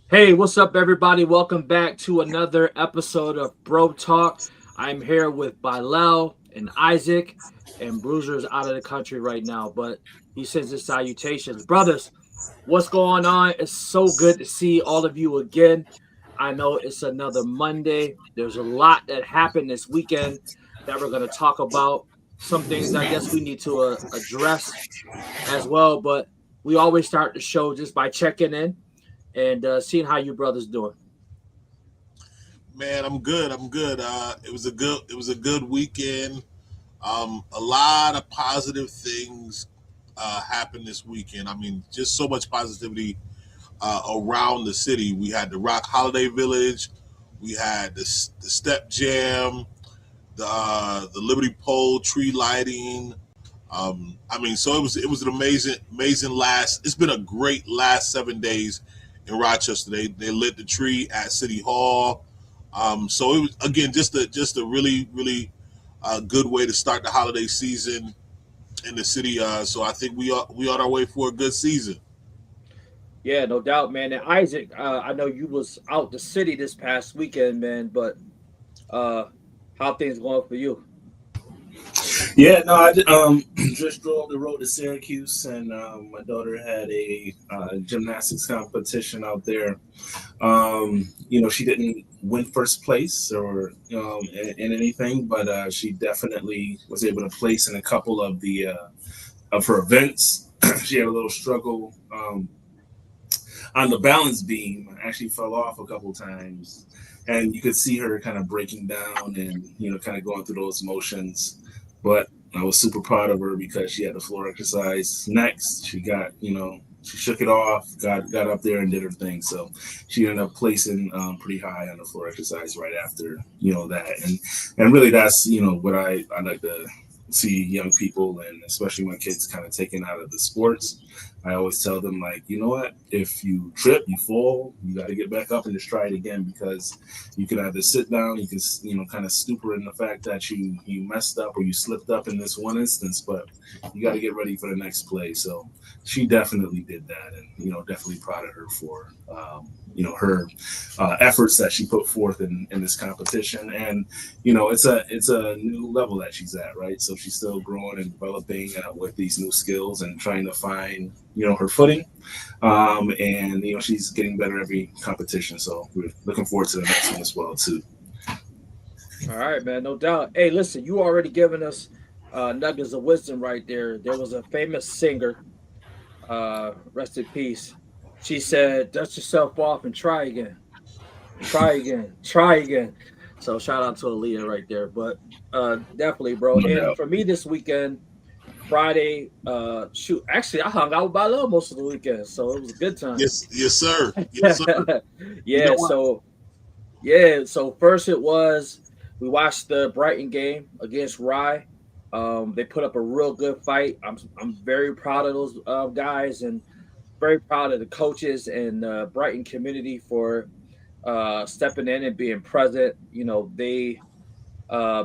Hey, what's up, everybody? Welcome back to another episode of Bro Talk. I'm here with bRho and Isaac, and Bruiser's out of the country right now, but he sends his salutations. Brothers, what's going on? It's so good to see all of you again. I know it's another Monday. There's a lot that happened this weekend that we're going to talk about. Some things I guess we need to address as well, but we always start the show just by checking in and seeing how you brothers doing. Man, I'm good. I'm good. It was a good weekend. A lot of positive things happened this weekend. I mean, just so much positivity around the city. We had the Rock Holiday Village. We had the Step Jam, the Liberty Pole tree lighting. I mean, so it was an amazing last. It's been a great last 7 days in Rochester. They lit the tree at City Hall. So it was again just a really good way to start the holiday season in the city. So I think we on our way for a good season. Yeah, no doubt, man. And Isaac, I know you was out the city this past weekend, man. But uh, how things going for you? Yeah, no, just drove the road to Syracuse, and my daughter had a gymnastics competition out there. She didn't win first place or in anything, but she definitely was able to place in a couple of the of her events. She had a little struggle on the balance beam. Actually, fell off a couple times, and you could see her kind of breaking down and kind of going through those motions. But I was super proud of her because she had the floor exercise next. She shook it off, got up there and did her thing. So she ended up placing pretty high on the floor exercise right after that. And really that's what I like to see young people and especially my kids kind of taking out of the sports. I always tell them, like, you know what, if you trip, you fall, you got to get back up and just try it again, because you can either sit down, you can kind of stupor in the fact that you messed up or you slipped up in this one instance, but you got to get ready for the next play. So she definitely did that, and definitely proud of her for her efforts that she put forth in this competition. And it's a new level that she's at, right? So she's still growing and developing with these new skills and trying to find her footing. And she's getting better every competition. So we're looking forward to the next one as well too. All right, man, no doubt. Hey, listen, you already given us nuggets of wisdom right there. There was a famous singer, rest in peace. She said, "Dust yourself off and try again, try again, try again." So shout out to Aaliyah right there. But definitely, bro. No And doubt. for me this weekend, Friday, shoot, actually, I hung out with my love most of the weekend, so it was a good time. Yes, yes, sir. Yes, sir. You know yeah, what? so so first it was we watched the Brighton game against Rye. They put up a real good fight. I'm very proud of those guys and very proud of the coaches and Brighton community for stepping in and being present. They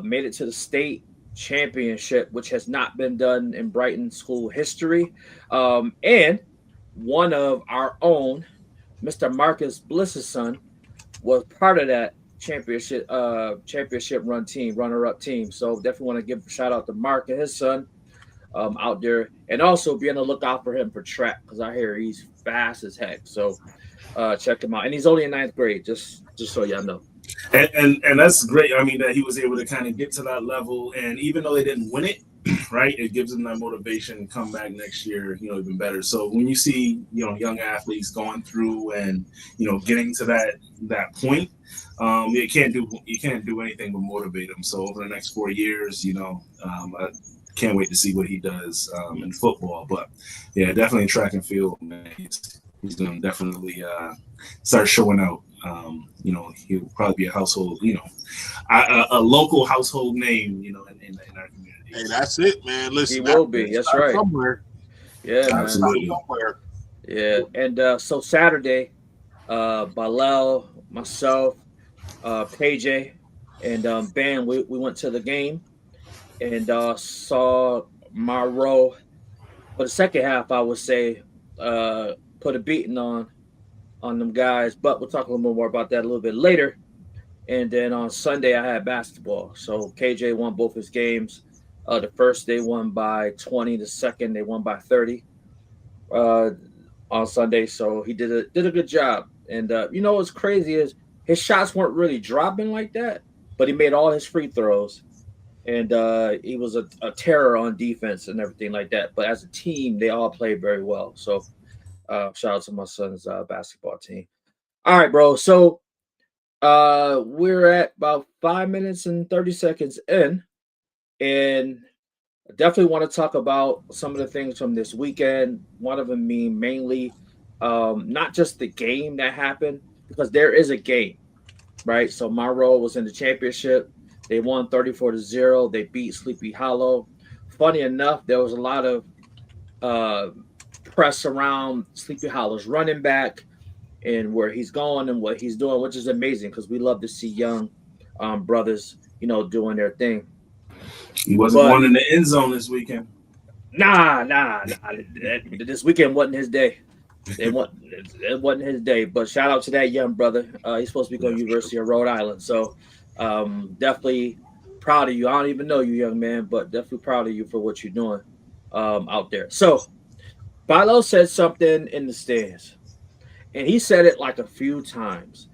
made it to the state championship, which has not been done in Brighton school history. And one of our own, Mr. Marcus Bliss's son, was part of that championship run team, runner up team. So definitely want to give a shout out to Mark and his son out there, and also be on the lookout for him for track because I hear he's fast as heck. So check him out, and he's only in ninth grade. Just so y'all know. And that's great. I mean, that he was able to kind of get to that level, and even though they didn't win it, right, it gives them that motivation to come back next year, even better. So when you see young athletes going through and getting to that point, you can't do anything but motivate them. So over the next 4 years, I can't wait to see what he does in football. But yeah, definitely track and field, man. He's going to definitely start showing out. He'll probably be a household, a local household name, in our Hey, communities. that's it, man. He Listen, will that be. That's start right. somewhere. Yeah, Got to man. start Absolutely. somewhere. Yeah, and so Saturday, Bilal, myself, KJ, and Bam, we went to the game and saw Monroe for the second half. I would say put a beating on. on them guys. But we'll talk a little bit more about that a little bit later. And then on Sunday, I had basketball. So KJ won both his games. The first they won by 20. The second they won by 30 uh, on Sunday. So he did a good job. And what's crazy is his shots weren't really dropping like that, but he made all his free throws. And he was a terror on defense and everything like that. But as a team, they all played very well. So shout out to my son's basketball team. All right, bro. So we're at about 5 minutes and 30 seconds in, and I definitely want to talk about some of the things from this weekend. One of them being mainly not just the game that happened, because there is a game, right? So Monroe was in the championship. They won 34-0. They beat Sleepy Hollow. Funny enough, there was a lot of uh, press around Sleepy Hollow's running back and where he's going and what he's doing, which is amazing because we love to see young brothers, doing their thing. He wasn't But going in the end zone this weekend. nah. This weekend wasn't his day. It wasn't his day. But shout out to that young brother. He's supposed to be going to University of Rhode Island. So definitely proud of you. I don't even know you, young man, but definitely proud of you for what you're doing out there. So bRho said something in the stands, and he said it like a few times.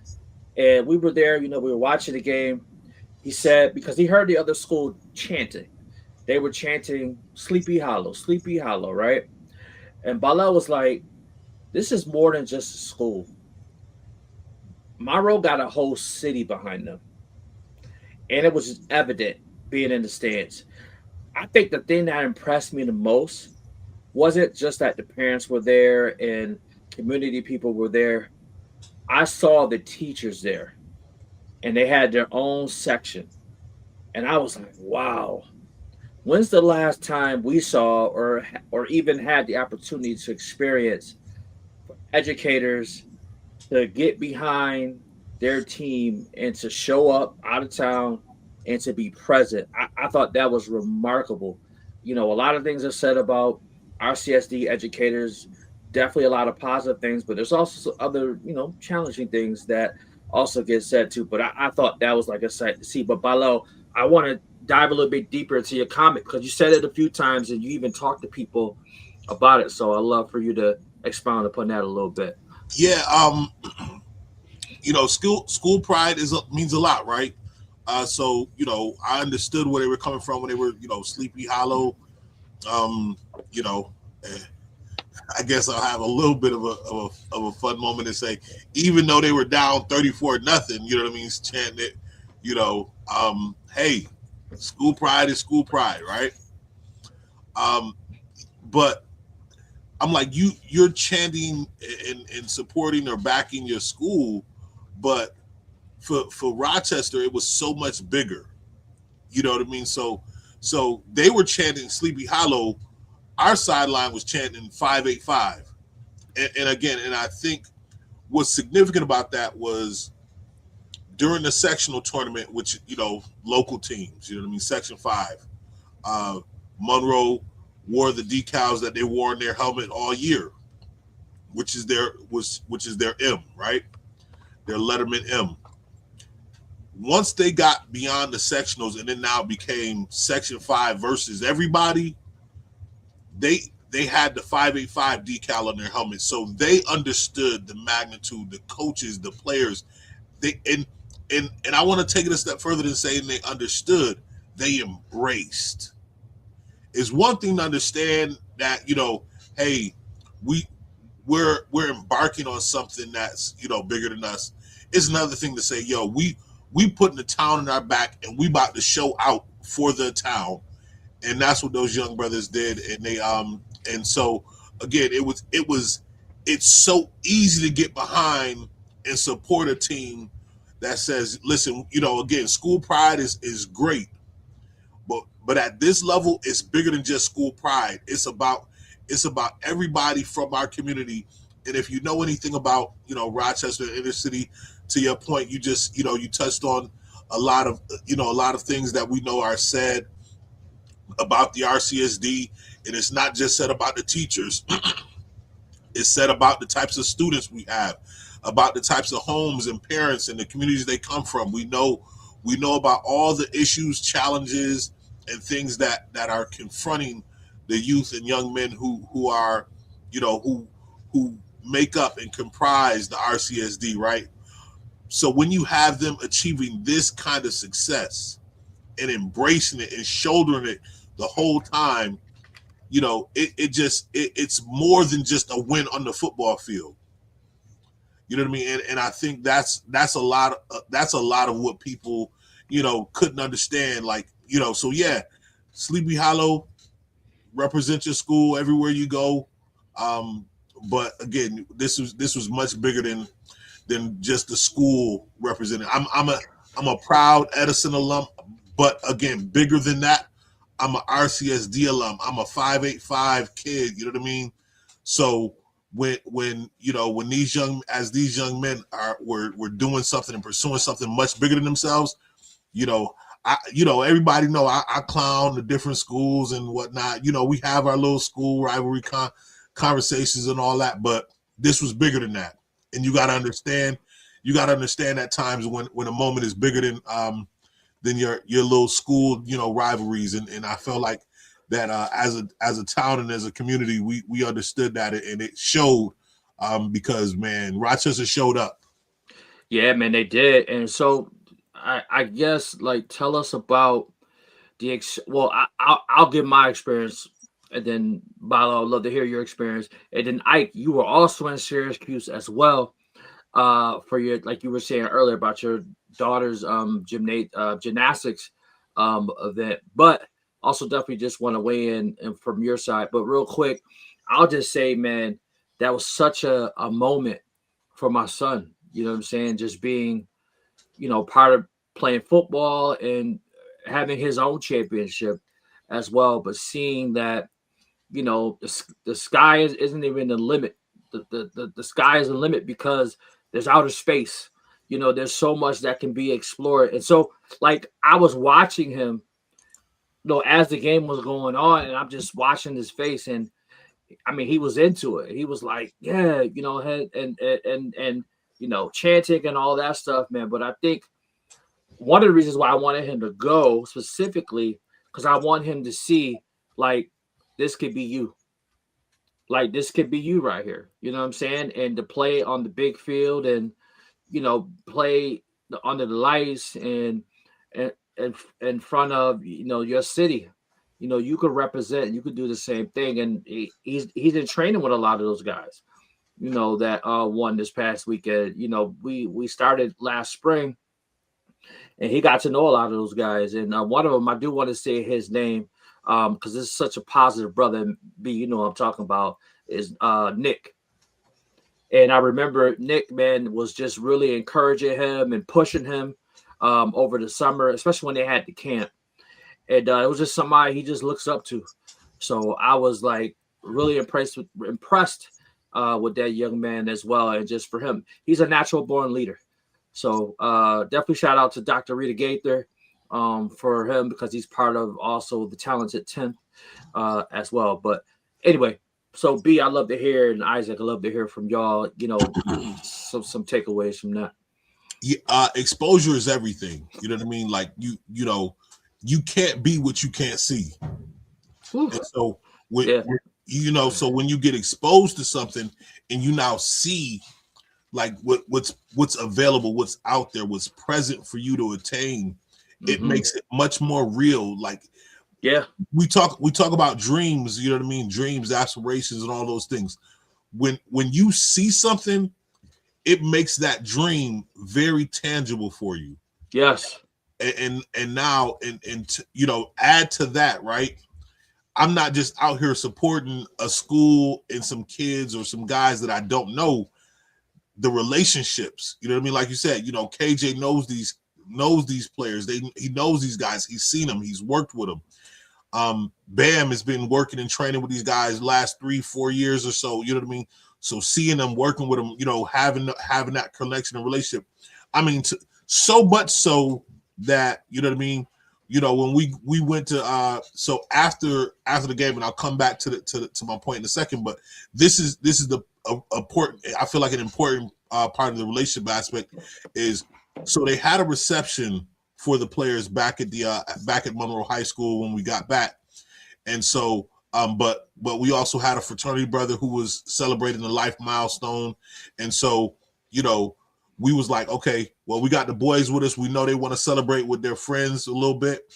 And we were there, we were watching the game. He said, because he heard the other school chanting, they were chanting Sleepy Hollow, right? And bRho was like, this is more than just a school. Monroe got a whole city behind them. And it was just evident being in the stands. I think the thing that impressed me the most wasn't just that the parents were there and community people were there. I saw the teachers there, and they had their own section. And I was like, wow, when's the last time we saw or even had the opportunity to experience educators to get behind their team and to show up out of town and to be present? I thought that was remarkable. A lot of things are said about RCSD educators, definitely a lot of positive things, but there's also other, challenging things that also get said too. But I thought that was like a sight to see. But bRho, I want to dive a little bit deeper into your comment because you said it a few times and you even talked to people about it. So I'd love for you to expound upon that a little bit. Yeah, school pride means a lot, right? So I understood where they were coming from when they were, Sleepy Hollow. Um, you know, eh, I guess I'll have a little bit of a fun moment and say, even though they were down 34-0, you know what I mean, chanting it, hey, school pride is school pride, right? Um, but I'm like, you're chanting and supporting or backing your school, but for Rochester, it was so much bigger. You know what I mean? So they were chanting Sleepy Hollow. Our sideline was chanting 585. And again, and I think what's significant about that was during the sectional tournament, which, local teams, you know what I mean, Section 5, Monroe wore the decals that they wore in their helmet all year, which is their M, right? Their letterman M. Once they got beyond the sectionals and then now became Section 5 versus everybody, they had the 585 decal on their helmet. So they understood the magnitude, the coaches, the players. And I want to take it a step further than saying they understood, they embraced. It's one thing to understand that, hey, we're embarking on something that's, bigger than us. It's another thing to say, we putting the town in our back and we about to show out for the town. And that's what those young brothers did. And they and so again, it's so easy to get behind and support a team that says, listen, again, school pride is great. But at this level, it's bigger than just school pride. It's about everybody from our community. And if you know anything about, Rochester inner city, to your point, you just, you touched on a lot of things that we know are said about the RCSD. And it's not just said about the teachers. It's said about the types of students we have. about the types of homes and parents and the communities they come from. We know about all the issues, challenges, and things that are confronting the youth and young men who are, who make up and comprise the RCSD, right? So when you have them achieving this kind of success and embracing it and shouldering it the whole time, it's more than just a win on the football field. You know what I mean? And I think that's a lot of what people, couldn't understand. Like, so yeah, Sleepy Hollow, represent your school everywhere you go. Um, but again, this was much bigger than just the school represented. I'm a proud Edison alum, but again, bigger than that, I'm a RCSD alum. I'm a 585 kid. You know what I mean? So when these young men were doing something and pursuing something much bigger than themselves, everybody know I clown the different schools and whatnot. We have our little school rivalry conversations and all that, but this was bigger than that. And you got to understand at times when a moment is bigger than your little school, rivalries. And I felt like that as a town and as a community, we understood that, and it showed, because man, Rochester showed up. Yeah, man, they did. And so I guess like tell us about well, I'll give my experience, and then Balo, I'd love to hear your experience. And then Ike, you were also in Syracuse as well, for your, like you were saying earlier about your daughter's gymnastics event. But also definitely just want to weigh in and from your side. But real quick, I'll just say, man, that was such a moment for my son. You know what I'm saying? Just being, part of playing football and having his own championship as well. But seeing that, the sky isn't even the limit. The sky is the limit because there's outer space. There's so much that can be explored. And so, like, I was watching him, as the game was going on, and I'm just watching his face, and I mean, he was into it. He was like, yeah, and chanting and all that stuff, man. But I think one of the reasons why I wanted him to go specifically because I want him to see, like, this could be you. Like, this could be you right here. You know what I'm saying? And to play on the big field and, play under the lights and in front of, your city. You could represent, you could do the same thing. And he's in training with a lot of those guys, that won this past weekend. We started last spring, and he got to know a lot of those guys. And one of them, I do want to say his name, because this is such a positive brother. B, what I'm talking about, is Nick. And I remember Nick, man, was just really encouraging him and pushing him over the summer, especially when they had the camp. And it was just somebody he just looks up to. So I was like really impressed with that young man as well. And just for him, he's a natural born leader. So definitely shout out to Dr. Rita Gaither for him, because he's part of also the talented 10th as well. But anyway, so B, I'd love to hear, and Isaac, I'd love to hear from y'all, some takeaways from that. Yeah, exposure is everything. You know what I mean? Like you can't be what you can't see. And so so when you get exposed to something and you now see like what's available, what's out there, what's present for you to attain, it makes it much more real. Like, yeah, we talk about dreams, you know what I mean? Dreams, aspirations, and all those things. When you see something, it makes that dream very tangible for you. Yes. And now and add to that, right? I'm not just out here supporting a school and some kids or some guys that I don't know. The relationships, you know what I mean? Like you said, KJ knows these players. He knows these guys. He's seen them. He's worked with them. Bam has been working and training with these guys last 3-4 years or so. You know what I mean? So seeing them, working with them, having that connection and relationship. I mean, so much so that, you know what I mean? When we went to so after the game, and I'll come back to my point in a second, but this is the important. I feel like an important part of the relationship aspect is, so they had a reception for the players back at Monroe High School when we got back, and so but we also had a fraternity brother who was celebrating a life milestone, and so we was like, okay, well, we got the boys with us. We know they want to celebrate with their friends a little bit.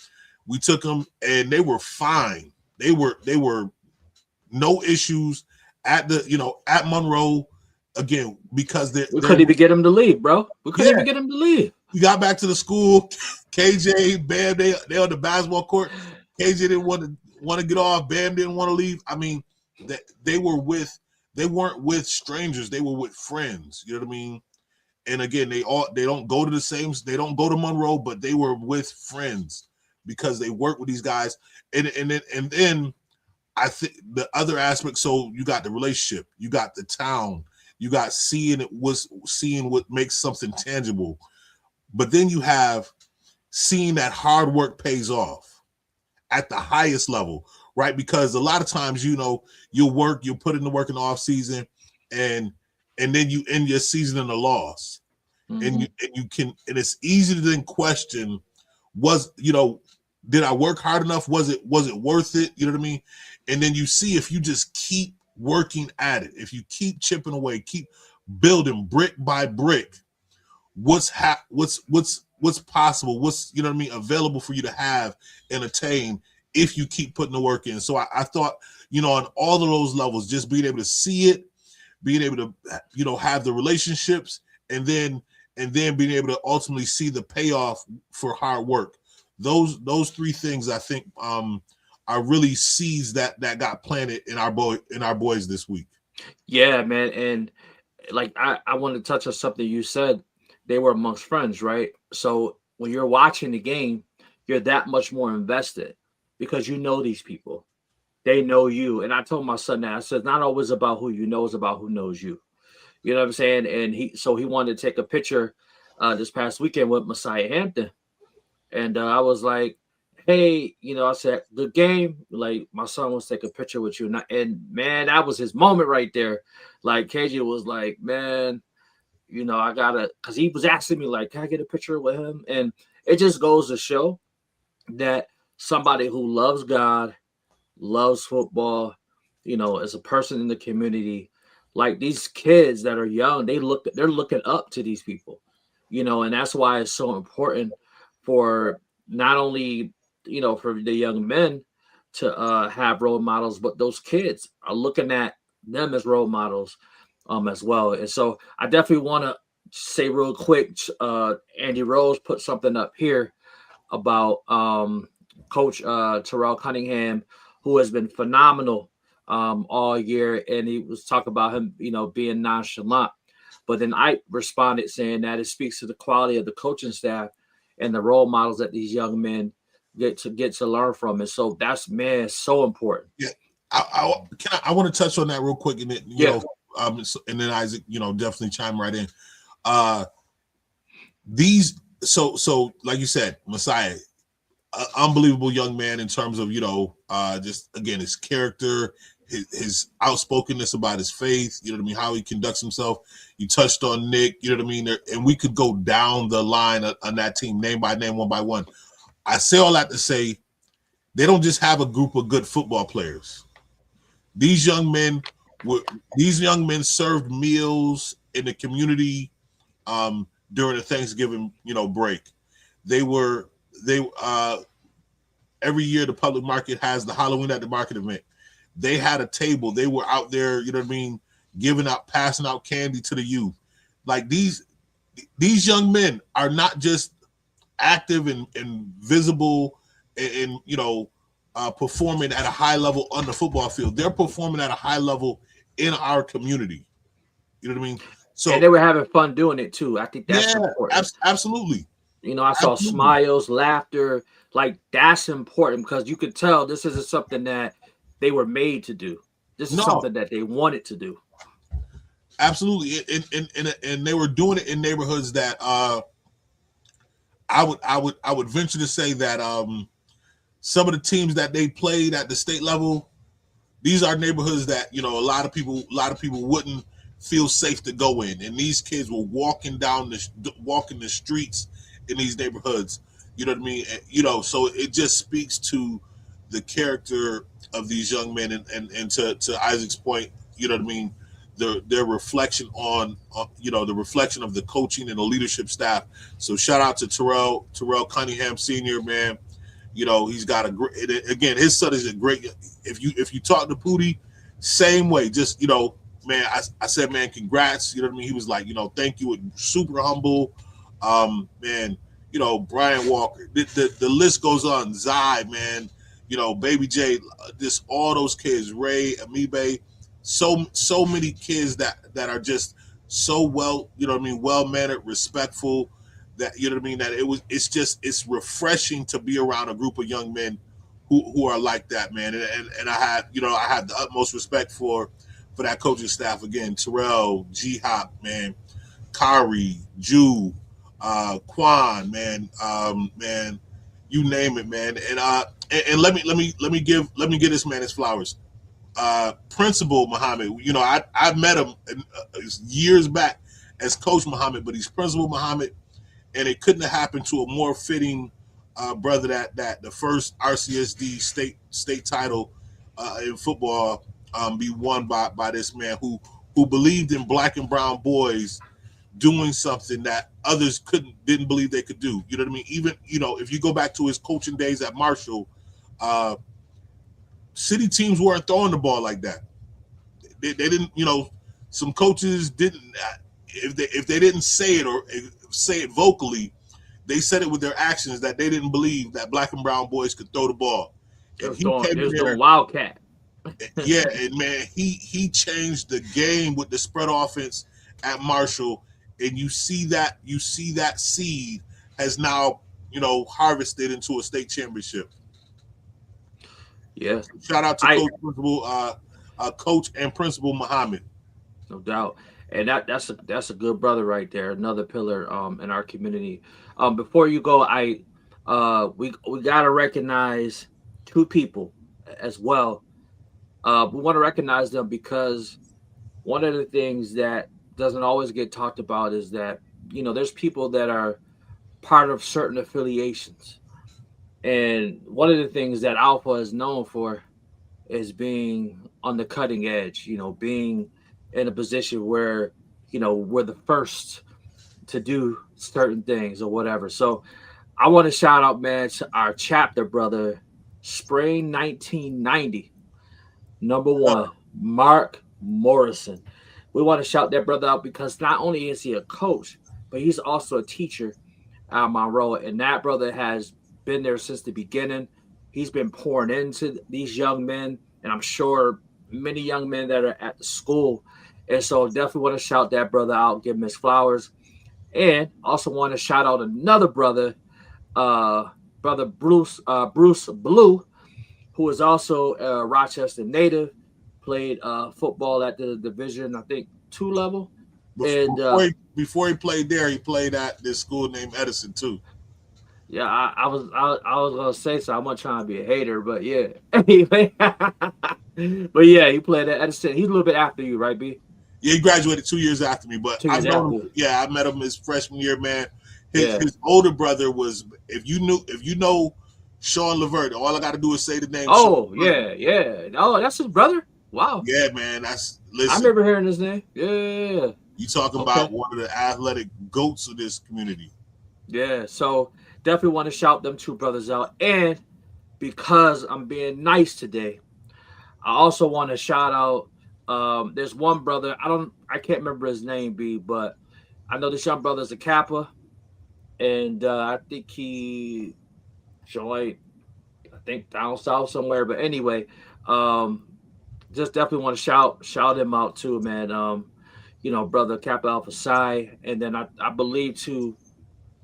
We took them, and they were fine. They were no issues at at Monroe, again, because we couldn't even get them to leave, bro. We couldn't even get them to leave. We got back to the school. KJ, Bam, they on the basketball court. KJ didn't want to get off. Bam didn't want to leave. I mean, they weren't with strangers. They were with friends. You know what I mean? And again, they don't go to the same. They don't go to Monroe, but they were with friends because they work with these guys. And then I think the other aspect. So you got the relationship. You got the town. You got seeing what makes something tangible. But then you have seeing that hard work pays off at the highest level, right? Because a lot of times, you'll put in the work in the off season, and then you end your season in a loss, and it's easy to then question, did I work hard enough? Was it worth it? You know what I mean? And then you see, if you just keep working at it, if you keep chipping away, keep building brick by brick, what's possible, what's available for you to have and attain if you keep putting the work in. So I thought, on all of those levels, just being able to see it, being able to have the relationships, and then being able to ultimately see the payoff for hard work. Those three things, I think, are really seeds that got planted in our boys this week. Yeah, man. And like I want to touch on something you said. They were amongst friends, right? So when you're watching the game, you're that much more invested because you know these people. They know you. And I told my son that, I said, it's not always about who you know, it's about who knows you. You know what I'm saying? And he wanted to take a picture this past weekend with Messiah Hampton. And I was like, hey, I said, good game. Like, my son wants to take a picture with you. And man, that was his moment right there. Like, KJ was like, man, I gotta, because he was asking me, like, can I get a picture with him? And it just goes to show that somebody who loves God, loves football, as a person in the community, like these kids that are young, they're looking up to these people, and that's why it's so important for not only, for the young men to have role models, but those kids are looking at them as role models as well. And so I definitely want to say real quick, Andy Rose put something up here about Coach Terrell Cunningham, who has been phenomenal all year, and he was talking about him, being nonchalant. But then I responded saying that it speaks to the quality of the coaching staff and the role models that these young men get to learn from. And so that's, man, so important. Yeah, I want to touch on that real quick, and then and then Isaac, definitely chime right in. So like you said, Messiah, unbelievable young man in terms of just again his character, his outspokenness about his faith, how he conducts himself. You touched on Nick, and we could go down the line on that team, name by name, one by one. I say all that to say, they don't just have a group of good football players. These young men served meals in the community during the Thanksgiving, break. Every year the public market has the Halloween at the Market event. They had a table. They were out there, passing out candy to the youth. Like these young men are not just active and visible and performing at a high level on the football field. They're performing at a high level in our community. You know what I mean? So, and they were having fun doing it too. I think that's important. Absolutely. I saw smiles, laughter. Like, that's important because you could tell this isn't something that they were made to do. This is something that they wanted to do. Absolutely. And they were doing it in neighborhoods that I would venture to say that some of the teams that they played at the state level, these are neighborhoods that a lot of people wouldn't feel safe to go in. And these kids were walking the streets in these neighborhoods. You know what I mean? So it just speaks to the character of these young men, and to Isaac's point, you know what I mean, their reflection on the reflection of the coaching and the leadership staff. So shout out to Terrell Cunningham Sr., man. He's got a great, again, his son is a great. If you talk to Pootie, same way, just man, I said, man, congrats. You know what I mean? He was like, thank you, super humble. Man, Brian Walker. The list goes on. Zai, man, Baby J, just all those kids, Ray, Amibe, so many kids that are just so well, well mannered, respectful. That that it's refreshing to be around a group of young men who are like that, man. And I had the utmost respect for that coaching staff. Again, Terrell, G Hop, man, Kari, Jew, Quan, man, man, you name it, man. And let me give this man his flowers. Principal Muhammad, I met him years back as Coach Muhammad, but he's Principal Muhammad, and it couldn't have happened to a more fitting brother that the first RCSD state title in football be won by this man who believed in black and brown boys doing something that others didn't believe they could do. You know what I mean? Even if you go back to his coaching days at Marshall, city teams weren't throwing the ball like that. They didn't. Some coaches didn't. If they didn't say it or say it vocally, they said it with their actions that they didn't believe that black and brown boys could throw the ball. And he came in there, Wildcat. Yeah, and man, he changed the game with the spread offense at Marshall, and you see that seed has now harvested into a state championship. Yeah. Shout out to Coach and Principal Muhammad. No doubt. And that's a good brother right there. Another pillar in our community. Before you go, we gotta recognize two people as well. We want to recognize them because one of the things that doesn't always get talked about is that there's people that are part of certain affiliations, and one of the things that Alpha is known for is being on the cutting edge. Being in a position where we're the first to do certain things or whatever. So I want to shout out, man, to our chapter brother, Spring 1990, number one, Mark Morrison. We want to shout that brother out because not only is he a coach, but he's also a teacher at Monroe, and that brother has been there since the beginning. He's been pouring into these young men, and I'm sure many young men that are at the school. And so definitely want to shout that brother out, give him his flowers. And also want to shout out another brother, brother Bruce Blue, who is also a Rochester native, played football at the Division, I think, 2 level. Before he played there, he played at this school named Edison too. Yeah, I was gonna say so. I'm not trying to be a hater, but yeah. But yeah, he played at Edison. He's a little bit after you, right, B? Yeah, he graduated 2 years after me, but I met him his freshman year, man. His older brother was, if you know Sean Levert, all I got to do is say the name. Oh, yeah. Oh, that's his brother? Wow. Yeah, man. Listen, I remember hearing his name. Yeah. You talking about one of the athletic goats of this community. Yeah, so definitely want to shout them two brothers out. And because I'm being nice today, I also want to shout out, there's one brother, I can't remember his name, B, but I know this young brother's a Kappa, and I think he joined, down south somewhere. But anyway, just definitely want to shout him out too, man. Brother Kappa Alpha Psi, and then I believe too,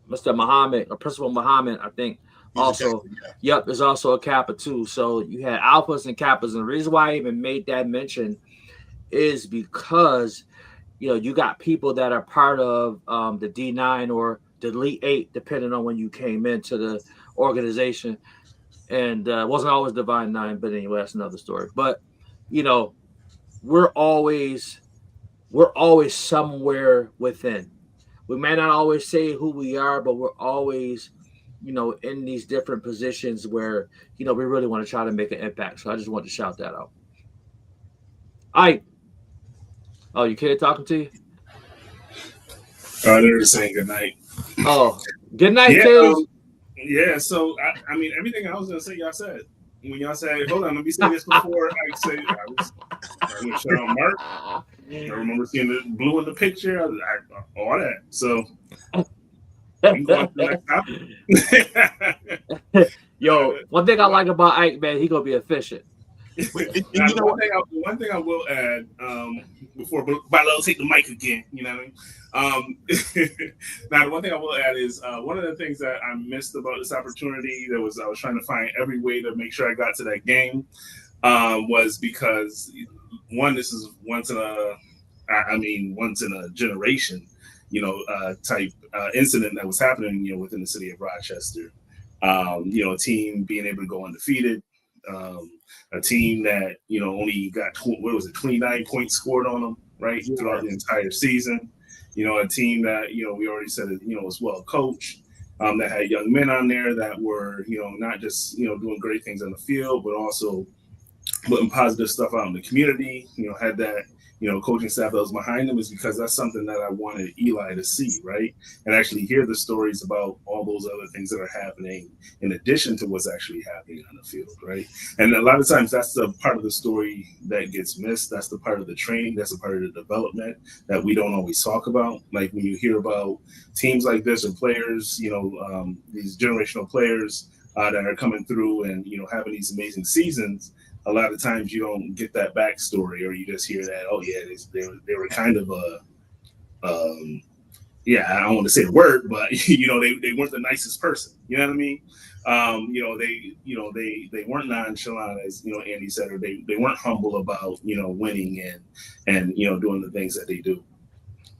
Mr. Muhammad, or Principal Muhammad, I think. He's also, Yep, there's also a Kappa too. So you had Alphas and Kappas, and the reason why I even made that mention is because you got people that are part of the D9 or the Elite 8, depending on when you came into the organization, and it wasn't always Divine 9, but anyway, that's another story. But we're always we're always somewhere within. We may not always say who we are, but we're always, in these different positions where, we really want to try to make an impact. So I just want to shout that out. I Oh, you kidding talking to you? They're saying good night. Oh, good night, Yeah, kids. yeah. So I mean, everything I was gonna say, y'all said. When y'all said, "Hold on, let me say this before I say," I'm gonna shout out Mark. I remember seeing the blue in the picture, all that. So we can go on to the next topic. Yo, uh, one thing I one, like about Ike, man, he gonna be efficient. And now, you know what? the one thing I will add, before Balo take the mic again, you know what I mean? Now, the one thing I will add is one of the things that I missed about this opportunity that was I was trying to find every way to make sure I got to that game was because one, this is once in a generation, type incident that was happening, within the city of Rochester. A team being able to go undefeated, um, a team that only got 29 points scored on them right throughout the Yes. entire season. A team that we already said it, was well coached. That had young men on there that were not just doing great things on the field, but also putting positive stuff out in the community. Had that coaching staff that was behind them is because that's something that I wanted Eli to see, right? And actually hear the stories about all those other things that are happening in addition to what's actually happening on the field, right? And a lot of times that's the part of the story that gets missed. That's the part of the training. That's the part of the development that we don't always talk about. Like when you hear about teams like this and players, these generational players that are coming through and having these amazing seasons, a lot of times you don't get that backstory, or you just hear that, oh yeah, they were kind of um, yeah, I don't want to say the word, but they weren't the nicest person. You know what I mean? They weren't nonchalant, as Andy said, or they weren't humble about winning and doing the things that they do.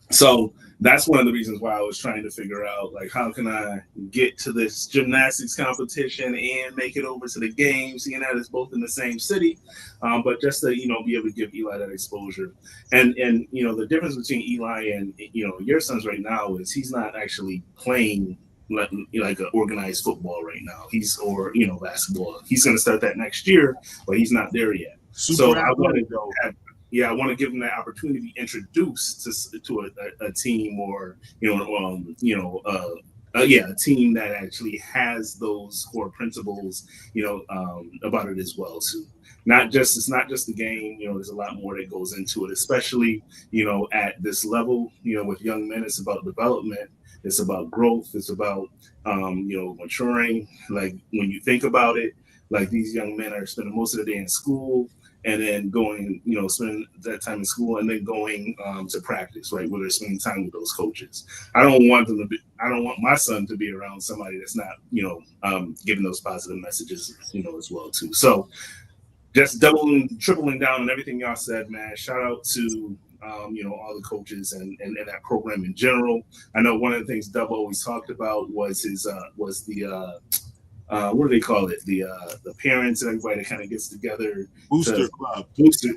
So that's one of the reasons why I was trying to figure out, like, how can I get to this gymnastics competition and make it over to the games, seeing that it's both in the same city, but just to be able to give Eli that exposure. And the difference between Eli and your sons right now is he's not actually playing like an organized football right now. He's or basketball. He's going to start that next year, but he's not there yet. So Super I wanted athletic to though. have yeah, I want to give them that opportunity to be introduced to a team, or a team that actually has those core principles, about it as well too. It's not just the game. There's a lot more that goes into it, especially at this level. With young men, it's about development. It's about growth. It's about maturing. Like when you think about it, like these young men are spending most of the day in school and then going, spending that time in school and then going to practice, right? Where they're spending time with those coaches. I don't want my son to be around somebody that's not, giving those positive messages, as well too. So just doubling, tripling down on everything y'all said, man. Shout out to all the coaches and that program in general. I know one of the things Dub always talked about was what do they call it? The parents and everybody that kind of gets together to Booster club.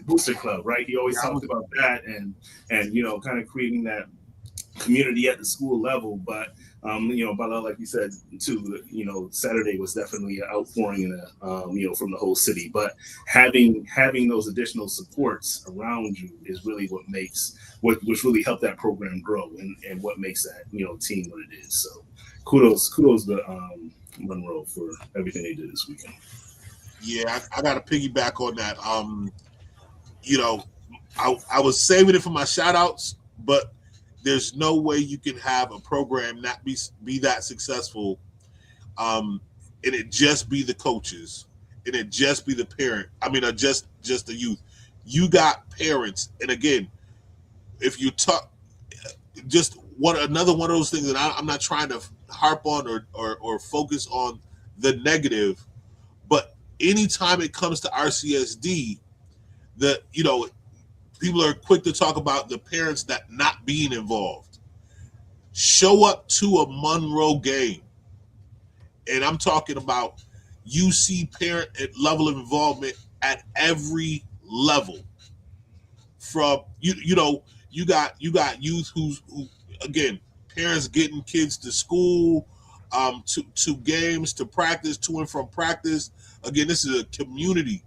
booster club, right? He always talked about that and kind of creating that community at the school level. But Bala, like you said too, Saturday was definitely an outpouring in from the whole city. But having those additional supports around you is really what makes which really helped that program grow and what makes that team what it is. So kudos to Monroe for everything they did this weekend. Yeah, I got to piggyback on that. You know, I was saving it for my shout outs, but there's no way you can have a program not be that successful, and it just be the coaches and it just be the parent. I mean, just the youth. You got parents, and again, if you talk, just another one of those things that I'm not trying to harp on or focus on the negative, but anytime it comes to RCSD, the people are quick to talk about the parents that not being involved. Show up to a Monroe game, and I'm talking about you see parent level of involvement at every level. From You got youth who again, parents getting kids to school, to games, to practice, to and from practice. Again, this is a community.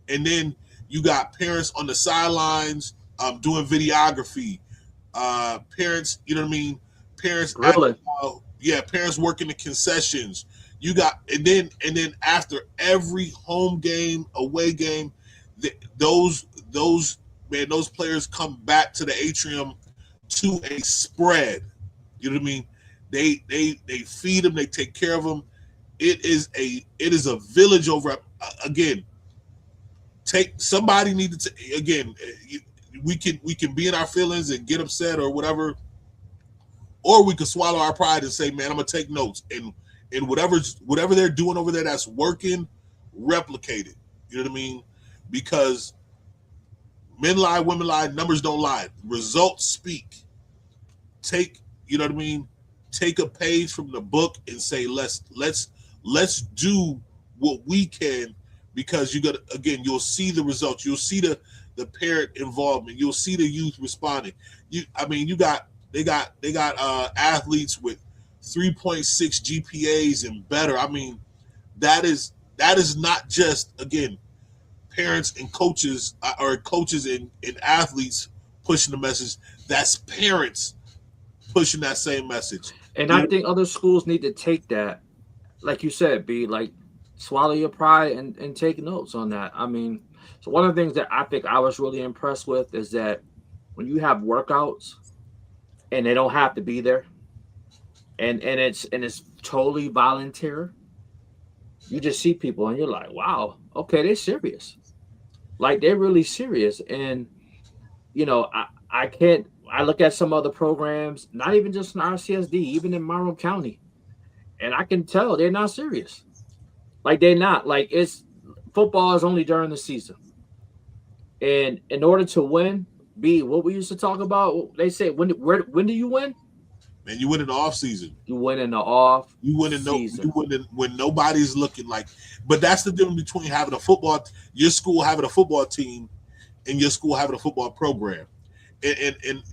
And then you got parents on the sidelines, doing videography. Parents, you know what I mean? Parents at Grilling. parents working the concessions. You got, and then after every home game, away game, those players come back to the atrium to a spread. You know what I mean? They feed them, they take care of them. It is a village over. Again, take somebody needed to again. We can be in our feelings and get upset or whatever, or we could swallow our pride and say, "Man, I'm gonna take notes and whatever they're doing over there that's working, replicate it." You know what I mean? Because men lie, women lie, numbers don't lie. Results speak. Take you know what I mean? Take a page from the book and say, let's do what we can, because you got again, you'll see the results. You'll see the parent involvement. You'll see the youth responding. They got athletes with 3.6 GPAs and better. I mean, that is not just again parents and coaches, or coaches and athletes pushing the message. That's parents pushing that same message. And You I know, think other schools need to take that, like you said, be like swallow your pride and take notes on that. I mean, so one of the things that I think I was really impressed with is that when you have workouts and they don't have to be there, and it's totally volunteer, you just see people and you're like, wow, okay, they're serious. Like they're really serious. And I can't. I look at some other programs, not even just in RCSD, even in Monroe County, and I can tell they're not serious. Like they're not. Like it's football is only during the season, and in order to win, B, what we used to talk about, they say when do you win? man, you win in the off season. You win in the off You wouldn't know. You season. wouldn't when nobody's looking like. But that's the difference between having a football, your school having a football team, and your school having a football program. And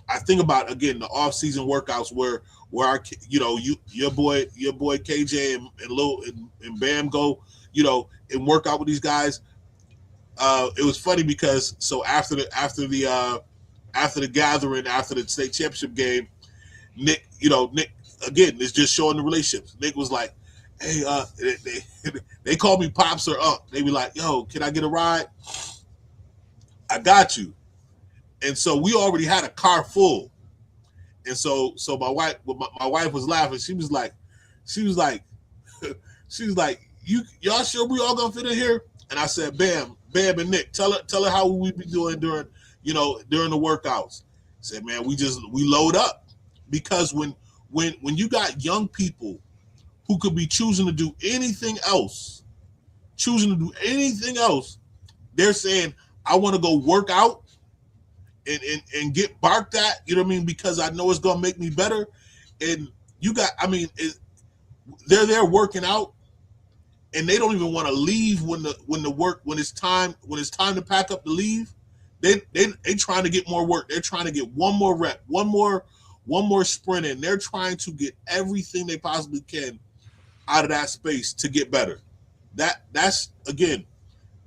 I think about again the off season workouts where our your boy KJ and Lil and Bam go and work out with these guys. It was funny because so after the gathering, after the state championship game, Nick again is just showing the relationships. Nick was like, "Hey, they call me pops or They be like, yo, can I get a ride? I got you." And so we already had a car full, and so my wife was laughing. She was like, she was like, y'all sure we all gonna fit in here? And I said, Bam, and Nick, tell her how we be doing during the workouts. I said, man, we load up, because when you got young people who could be choosing to do anything else, they're saying, I want to go work out and get barked at, you know what I mean? Because I know it's gonna make me better. And they're there working out, and they don't even want to leave when it's time to pack up to leave. They trying to get more work. They're trying to get one more rep, one more sprint in. They're trying to get everything they possibly can out of that space to get better. That's again,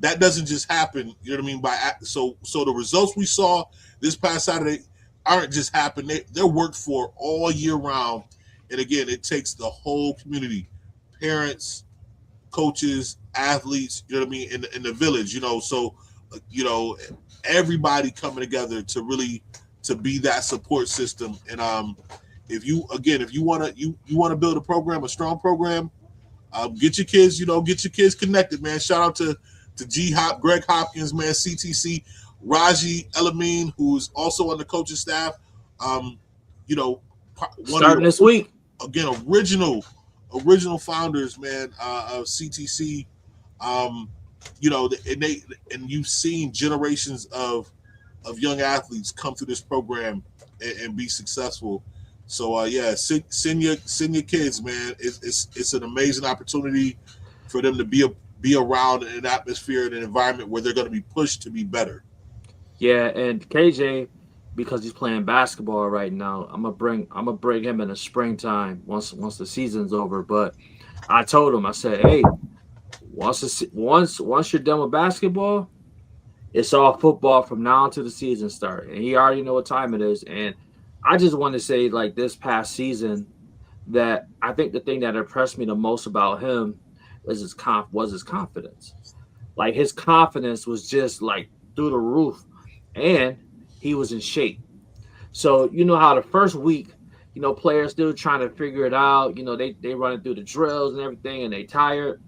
that doesn't just happen. You know what I mean? So the results we saw this past Saturday aren't just happen. They're worked for all year round. And again, it takes the whole community, parents, coaches, athletes, you know what I mean, in the village, so everybody coming together to be that support system. And if you want to build a strong program, get your kids connected, man. Shout out to G Hop, Greg Hopkins, man, CTC, Raji Elamine, who's also on the coaching staff. One of Starting this week. again original founders, man, of CTC. And you've seen generations of young athletes come through this program and be successful. So send your kids, man. It's an amazing opportunity for them to be around in an atmosphere and an environment where they're going to be pushed to be better. Yeah, and KJ, because he's playing basketball right now. I'm gonna bring him in the springtime once the season's over. But I told him, I said, hey, once you're done with basketball, it's all football from now until the season start. And he already know what time it is. And I just want to say, like, this past season, that I think the thing that impressed me the most about him was his confidence. Like, his confidence was just like through the roof, and he was in shape. So you know how the first week, players still trying to figure it out. They running through the drills and everything, and they tired.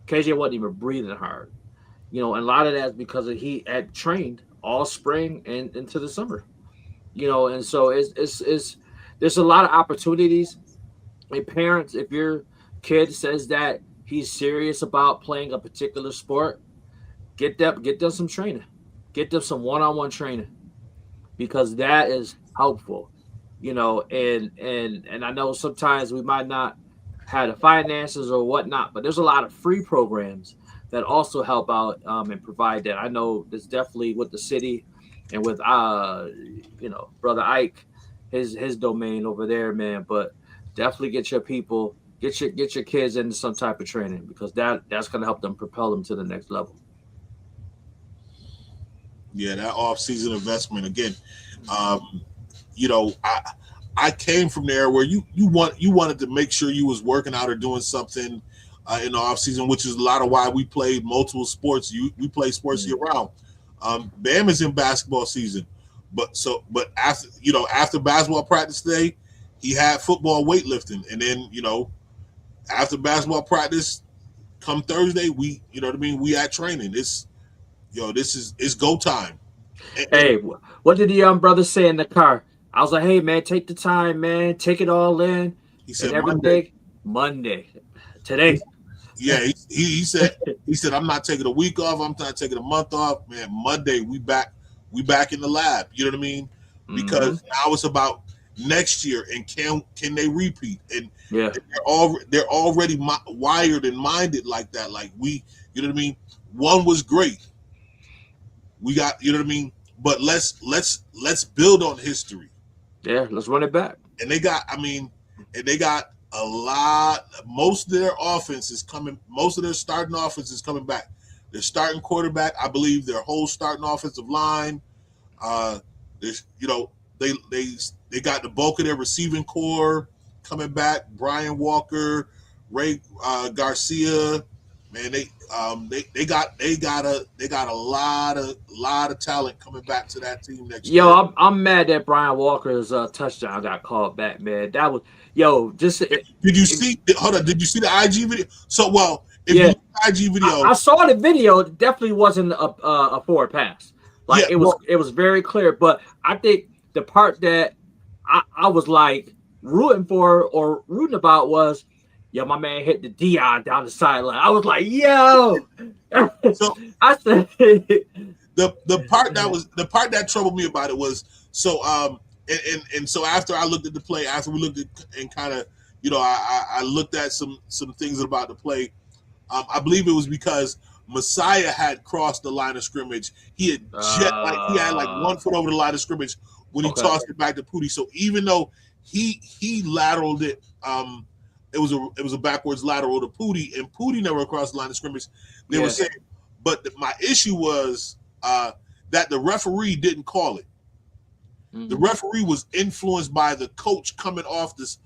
KJ wasn't even breathing hard. And a lot of that's because he had trained all spring and into the summer. And so it's there's a lot of opportunities. And parents, if your kid says that he's serious about playing a particular sport, get them some training, get them some one-on-one training, because that is helpful. And I know sometimes we might not have the finances or whatnot, but there's a lot of free programs that also help out, and provide that. I know there's definitely with the city and with brother Ike, his domain over there, man. But definitely get your people, get your kids into some type of training, because that's gonna help them propel them to the next level. Yeah, that off-season investment again. Um, I came from there where you wanted to make sure you was working out or doing something in the off season, which is a lot of why we played multiple sports. We play sports Mm. year round. Bam is in basketball season, but after basketball practice today, he had football weightlifting, and then after basketball practice, come Thursday, we what I mean, we at training. This is it's go time. And Hey, what did the young brother say in the car? I was like, hey man, take the time, man, take it all in he and said Monday. everything. Monday, today. Yeah, he said I'm not taking a week off. I'm not taking a month off. Man, Monday we back in the lab. You know what I mean? Hmm. Because now it's about next year and can they repeat? And Yeah, they're already wired and minded like that. Like you know what I mean? One was great. We got you know what I mean. But let's build on history. yeah. Let's run it back. And they got a lot. Most of their offense is coming. Most of their starting offense is coming back. Their starting quarterback, I believe, their whole starting offensive line. Uh, there's, they got the bulk of their receiving core coming back. Brian Walker, Ray Garcia. Man, they got a lot of talent coming back to that team next Yo, year. I'm mad that Brian Walker's touchdown got called back, man. That was yo, just Did you it, see? Hold on. Did you see the IG video? So, well, if you yeah. look at the IG I, video, I saw the video. It definitely wasn't a forward pass. Like, yeah, well, it was very clear. But I think the part that I was like rooting for or rooting about was, yo, my man hit the Dion down the sideline. I was like, yo, so I said, the part that troubled me about it was and so after I looked at the play, after we looked at and kind of I looked at some things about the play. I believe it was because Messiah had crossed the line of scrimmage. He had like 1 foot over the line of scrimmage when he okay, tossed it back to Pooty. So even though he lateraled it, it was a backwards lateral to Pooty, and Pooty never crossed the line of scrimmage. They were yeah, saying, but my issue was that the referee didn't call it. The hmm, referee was influenced by the coach coming off this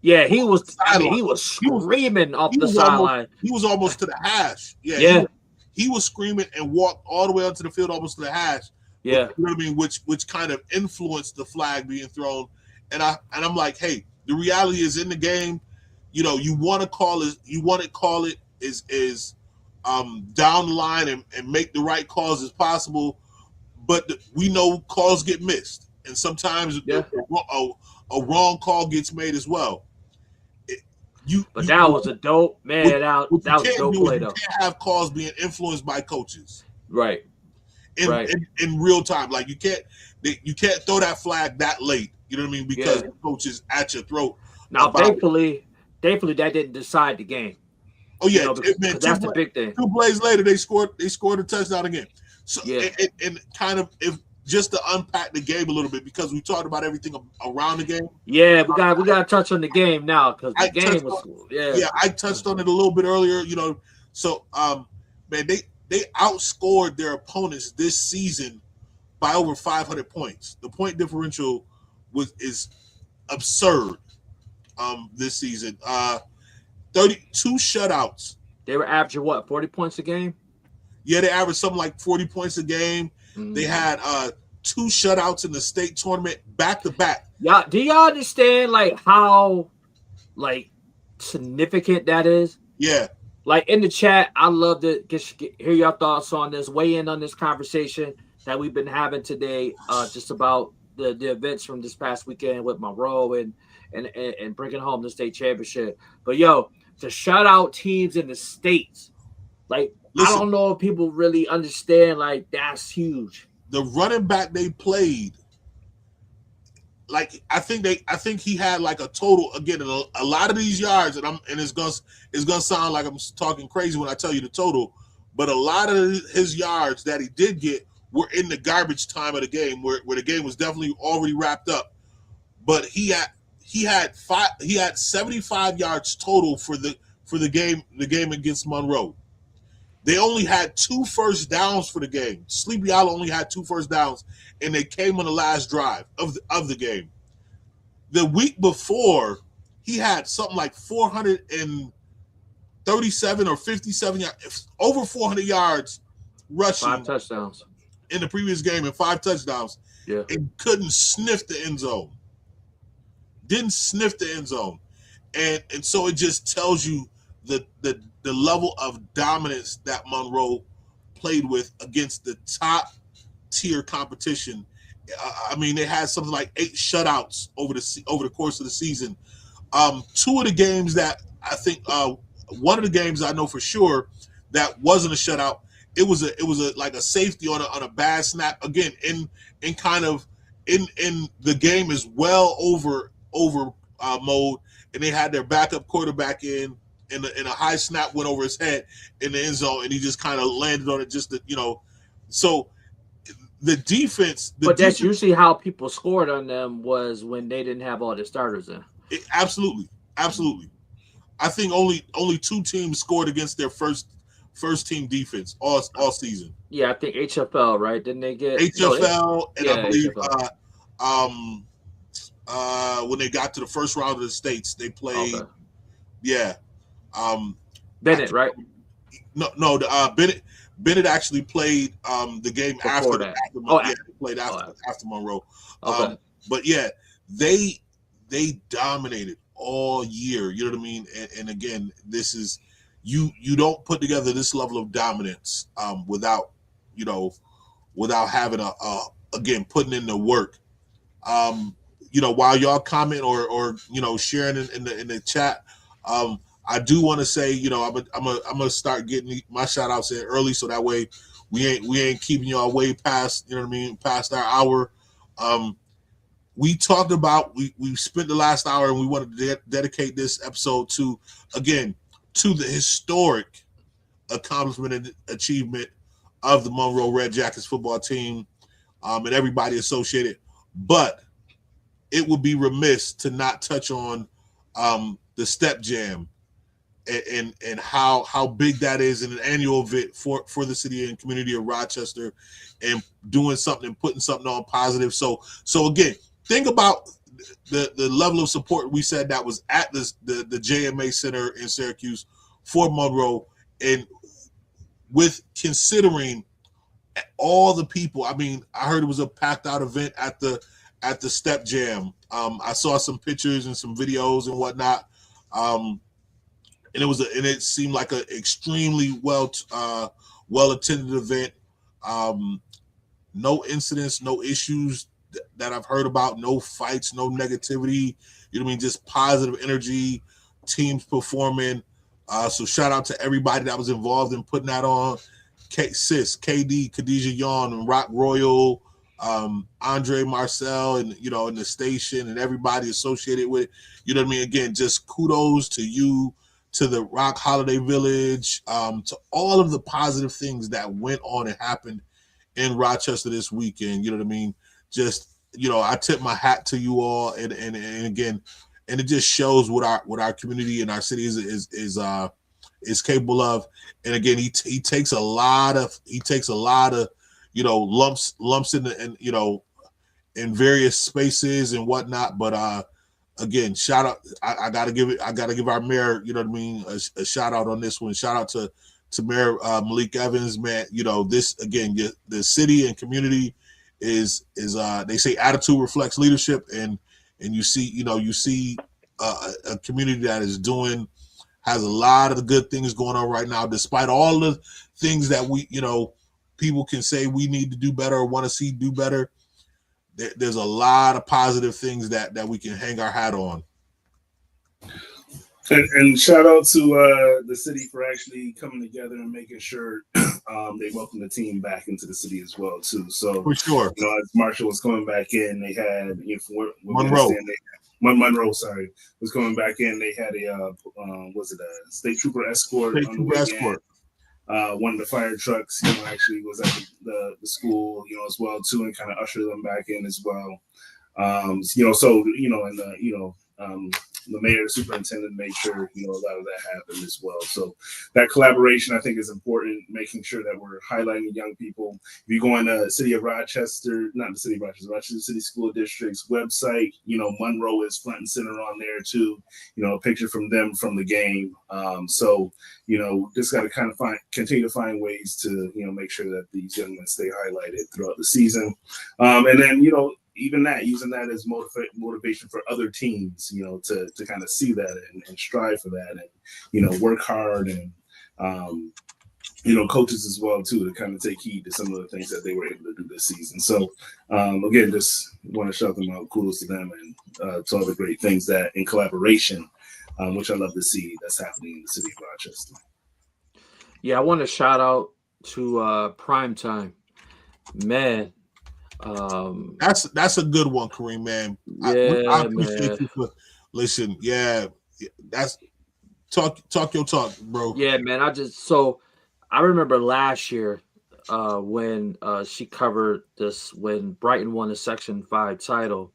yeah. He was. I mean, sideline. he was He was screaming off he the was almost sideline. he was almost to the hash. Yeah, he Yeah, was he was screaming and walked all the way onto the field almost to the hash. But yeah. you know what I mean, which kind of influenced the flag being thrown. And I'm like, hey, the reality is in the game, you want to call it is down the line and make the right calls as possible. But we know calls get missed, and sometimes Yeah, a wrong call gets made as well. It, you but you that was a dope what, man. That what you that was a can't dope do is play you though. can't have calls being influenced by coaches Right, in right. in real time. Like you can't throw that flag that late. You know what I mean? Because Yeah. the coach is at your throat Now, about it. thankfully, that didn't decide the game. Oh yeah, Because man. that's the big thing. Two plays later, they scored a touchdown again. So Yeah, and kind of if just to unpack the game a little bit, because we talked about everything around the game. Yeah, we got to touch on the game now because the I game touched was on, yeah. yeah, I touched on it a little bit earlier. So man, they outscored their opponents this season by over 500 points. The point differential is absurd this season. 32 shutouts. They were averaging what, 40 points a game? Yeah, they averaged something like 40 points a game. They had 2 shutouts in the state tournament back to back. Yeah, do y'all understand like how like significant that is? Yeah. Like in the chat, I love to hear your thoughts on this. Weigh in on this conversation that we've been having today, just about the events from this past weekend with Monroe and bringing home the state championship. But yo, to shout out teams in the states, like Listen, I don't know if people really understand. Like that's huge. The running back they played, like I think he had like a total, again, a lot of these yards, and it's gonna sound like I'm talking crazy when I tell you the total, but a lot of his yards that he did get were in the garbage time of the game, where the game was definitely already wrapped up. But he had 75 yards total for the game against Monroe. They only had 2 first downs for the game. Sleepy Hollow only had 2 first downs, and they came on the last drive of the game. The week before, he had something like 437 or 57 yards, over 400 yards rushing. 5 touchdowns in the previous game and 5 touchdowns. Yeah, and couldn't sniff the end zone. Didn't sniff the end zone, and so it just tells you the level of dominance that Monroe played with against the top tier competition. I mean, they had something like 8 shutouts over the course of the season. 2 of the games that I think, one of the games I know for sure that wasn't a shutout. It was like a safety on a bad snap, again in kind of in the game is well over mode, and they had their backup quarterback in a high snap went over his head in the end zone, and he just kind of landed on it just to, so the defense. But that's usually how people scored on them, was when they didn't have all their starters in. Absolutely. I think only 2 teams scored against their first team defense all season. Yeah, I think HFL, right? Didn't they get HFL? And yeah, I believe HFL. when they got to the first round of the states, they played. Okay. Yeah. Bennett, right? No. Bennett actually played the game after Monroe. Yeah, they played after Monroe. Okay. But yeah, they dominated all year. You know what I mean? And again, this is you don't put together this level of dominance without having again putting in the work. While y'all comment or sharing in the chat, I do want to say, I'm gonna start getting my shout outs in early, so that way we ain't keeping y'all way past, past our hour. We talked about, we spent the last hour, and we wanted to dedicate this episode to the historic accomplishment and achievement of the Monroe Red Jackets football team, and everybody associated. But it would be remiss to not touch on the Step Jam and how big that is in an annual event for the city and community of Rochester, and doing something, putting something on positive. So again, think about the level of support we said that was at the JMA Center in Syracuse for Monroe, and with considering all the people. I mean, I heard it was a packed out event at the Step Jam. I saw some pictures and some videos and whatnot. And it seemed like an extremely well attended event. No incidents, no issues that I've heard about, no fights, no negativity. You know what I mean? Just positive energy, teams performing. So shout out to everybody that was involved in putting that on. KD, Khadijah Yawn, and Rock Royal, Andre Marcel, and in the station, and everybody associated with it. You know what I mean? Again, just kudos to you, to the Rock Holiday Village, to all of the positive things that went on and happened in Rochester this weekend. You know what I mean? Just, I tip my hat to you all, and again, and it just shows what our community and our city is capable of. And again, he takes a lot of lumps in various spaces and whatnot. But again, shout out. I gotta give our mayor, you know what I mean, a shout out on this one. Shout out to Mayor Malik Evans, man. This again, the city and community is they say attitude reflects leadership, and you see a community that has a lot of the good things going on right now, despite all the things that people can say we need to do better or want to see do better. There's a lot of positive things that we can hang our hat on. And shout out to the city for actually coming together and making sure they welcome the team back into the city as well too. So for sure, as Marshall was coming back in, they had Monroe. Monroe, was coming back in. They had a state trooper escort on the way in. One of the fire trucks, actually was at the school, as well too, and kind of ushered them back in as well. The mayor, the superintendent made sure, a lot of that happened as well. So that collaboration, I think, is important, making sure that we're highlighting young people. If you go on the City of Rochester, not the City of Rochester, Rochester City School District's website, Monroe is front and center on there too, a picture from them from the game. Just got to continue to find ways to, make sure that these young men stay highlighted throughout the season. And then, even using that as motivation for other teams, to kind of see that and strive for that, and work hard, and coaches as well too, to kind of take heed to some of the things that they were able to do this season. So again, just want to shout them out, kudos to them, and to all the great things that in collaboration, which I love to see, that's happening in the city of Rochester. Yeah, I want to shout out to Prime Time, man. That's a good one, Kareem, man. Yeah, I appreciate you for listen. Yeah, that's talk your talk, bro. Yeah, man. I remember last year when she covered this when Brighton won the Section 5 title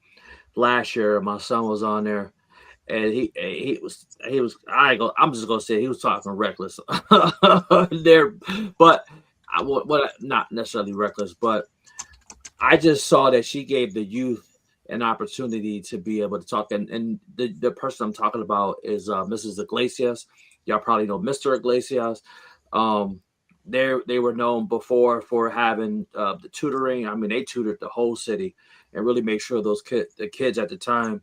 last year. My son was on there, and he was I'm just gonna say he was talking reckless there, but not necessarily reckless, but I just saw that she gave the youth an opportunity to be able to talk. And the person I'm talking about is Mrs. Iglesias. Y'all probably know Mr. Iglesias. They were known before for having the tutoring. I mean, they tutored the whole city and really make sure the kids at the time,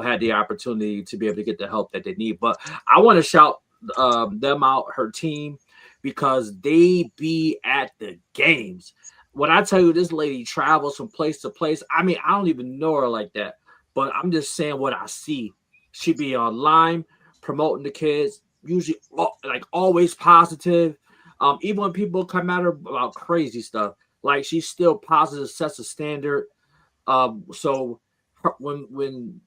had the opportunity to be able to get the help that they need. But I want to shout them out, her team, because they be at the games. When I tell you this lady travels from place to place, I mean, I don't even know her like that, but I'm just saying what I see. She be online promoting the kids, usually like always positive. Even when people come at her about crazy stuff, like she's still positive, sets a standard. So when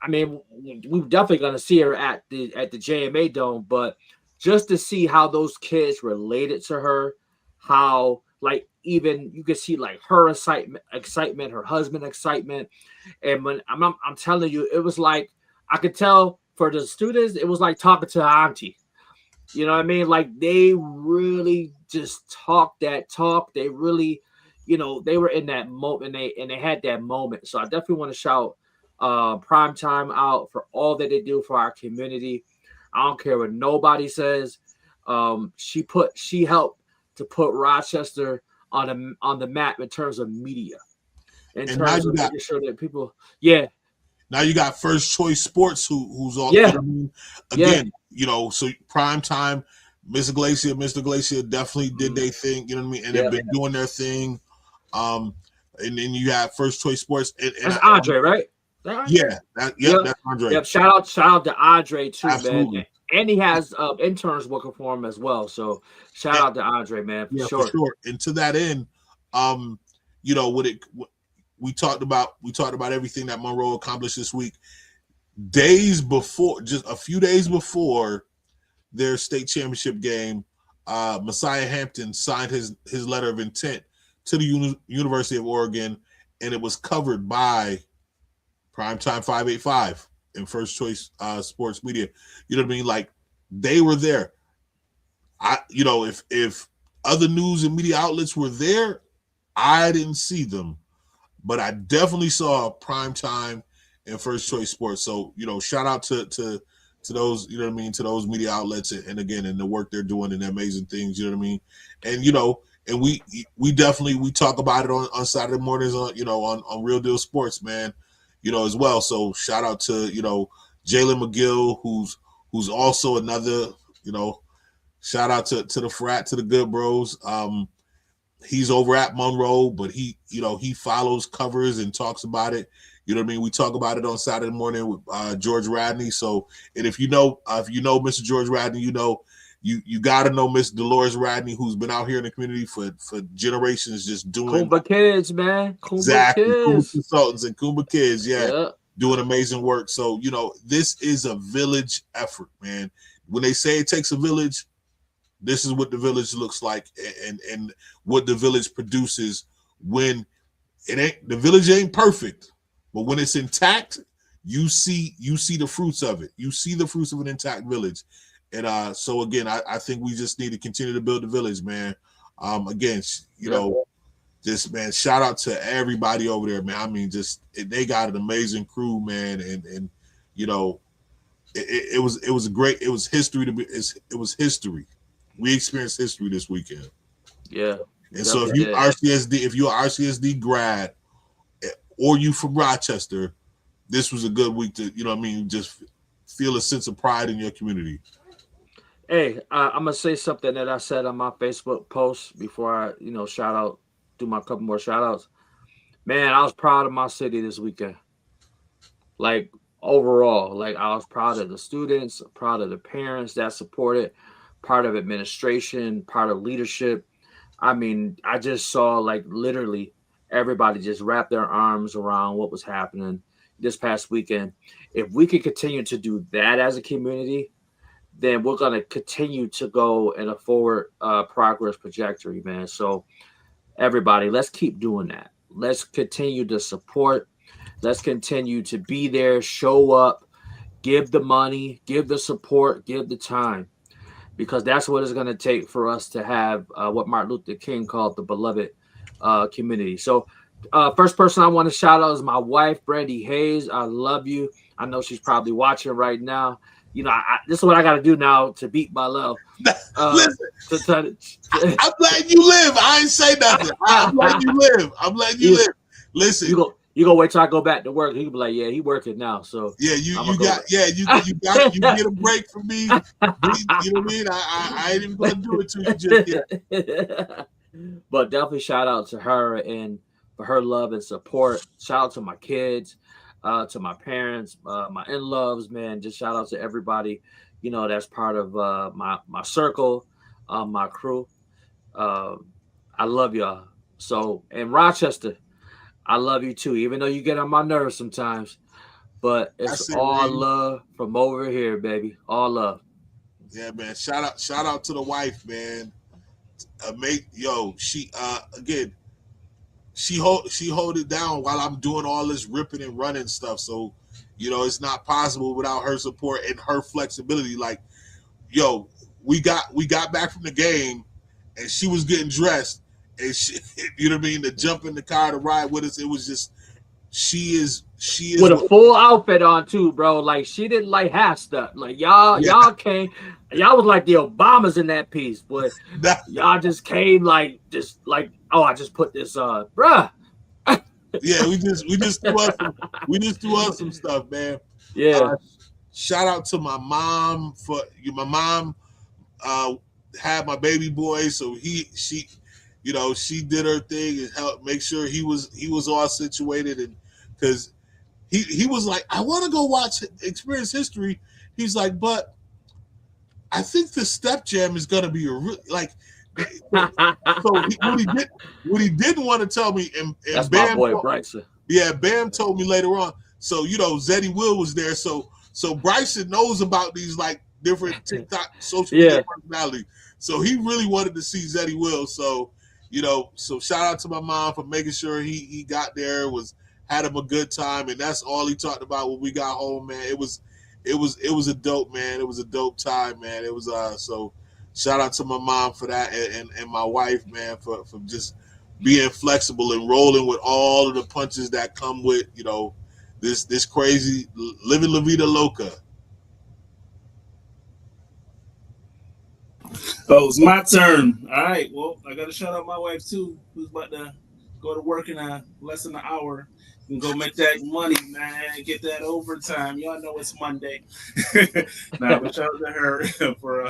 I mean, we're definitely gonna see her at the JMA Dome, but just to see how those kids related to her, how like even you can see like her excitement, her husband excitement, and when I'm telling you, it was like I could tell for the students, it was like talking to her auntie. You know what I mean? Like they really just talk that talk. They really, they were in that moment and they had that moment. So I definitely want to shout Prime Time out for all that they do for our community. I don't care what nobody says. She helped to put Rochester on the map in terms of media, in terms of making sure that people, Now you got First Choice Sports who's all again, so Prime Time, Mr. Glacier definitely did their thing, you know what I mean, and they've been doing their thing. And then you have First Choice Sports, and that's Andre, right? That's Andre. Yep. Shout out to Andre too, Absolutely. man. And he has interns working for him as well. So shout out to Andre, man, for sure. And to that end, we talked about everything that Monroe accomplished this week. Just a few days before their state championship game, Messiah Hampton signed his letter of intent to the University of Oregon, and it was covered by Primetime 585 and First Choice Sports Media. You know what I mean? Like, they were there. If other news and media outlets were there, I didn't see them, but I definitely saw Primetime and First Choice Sports. So, shout out to those, to those media outlets, and again, and the work they're doing and the amazing things, you know what I mean? And, and we definitely, we talk about it on Saturday mornings on Real Deal Sports, man, as well. So shout out to, Jalen McGill, who's also another, shout out to the frat, to the good bros. He's over at Monroe, but he follows, covers, and talks about it. You know what I mean? We talk about it on Saturday morning with George Radney. So, and if you know Mr. George Radney, you got to know Miss Dolores Radney, who's been out here in the community for generations, just doing Kumba kids, man. Kumba exactly kids. Kumba consultants and Kumba kids, doing amazing work. So, this is a village effort, man. When they say it takes a village, this is what the village looks like, and what the village produces when the village ain't perfect, but when it's intact, you see the fruits of it. You see the fruits of an intact village. And so again, I think we just need to continue to build the village, man. Again, just, man, shout out to everybody over there, man. I mean, just they got an amazing crew, man, and it was great. It was history it was history. We experienced history this weekend. Yeah. And so if you're an RCSD grad, or you from Rochester, this was a good week to, just feel a sense of pride in your community. Hey, I'm gonna say something that I said on my Facebook post before I, do my couple more shout outs. Man, I was proud of my city this weekend. Like, overall, like, I was proud of the students, proud of the parents that supported, part of administration, part of leadership. I mean, I just saw, like, literally everybody just wrap their arms around what was happening this past weekend. If we could continue to do that as a community, then we're going to continue to go in a forward progress trajectory, man. So everybody, let's keep doing that. Let's continue to support. Let's continue to be there, show up, give the money, give the support, give the time, because that's what it's going to take for us to have what Martin Luther King called the beloved community. So first person I want to shout out is my wife, Brandy Hayes. I love you. I know she's probably watching right now. This is what I got to do now to beat my love. Listen, I'm letting you live. I ain't say nothing. I'm letting you live. Live. Listen, you go wait till I go back to work. He can be like, yeah, he working now. So yeah, you get a break from me. You know what I mean? I ain't even gonna do it to you just yet. But definitely shout out to her and for her love and support. Shout out to my kids, to my parents, my in-laws, man. Just shout out to everybody, that's part of my circle, my crew. I love y'all. So in Rochester, I love you too, even though you get on my nerves sometimes. But it's all love from over here, baby. All love. Yeah, man. Shout out to the wife, man. She hold it down while I'm doing all this ripping and running stuff. So, it's not possible without her support and her flexibility. Like, we got back from the game, and she was getting dressed, and she, you know what I mean, to jump in the car to ride with us. It was just she is with a full outfit on too, bro. Like, she didn't like half stuff. Like, y'all came, y'all was like the Obamas in that piece, but y'all just came like oh, I just put this on, bruh. Yeah, we just threw us some stuff, man. Yeah. Shout out to my mom my mom had my baby boy, so she did her thing and helped make sure he was all situated, and because he was like, I want to go experience history. He's like, but I think the step jam is gonna be like. So what he didn't want to tell me, and that's Bam, my boy Bryson. Yeah, Bam told me later on. So Zeddy Will was there. So Bryson knows about these like different TikTok social media personalities. So he really wanted to see Zeddy Will. So So shout out to my mom for making sure he got there, had him a good time, and that's all he talked about when we got home, man. It was a dope, man. It was a dope time, man. It was so shout out to my mom for that, and my wife, man, for just being flexible and rolling with all of the punches that come with this crazy living la vida loca. Oh, it's my turn. All right. Well, I got to shout out my wife too, who's about to go to work in less than an hour and go make that money, man. Get that overtime. Y'all know it's Monday. Nah, but shout out to her for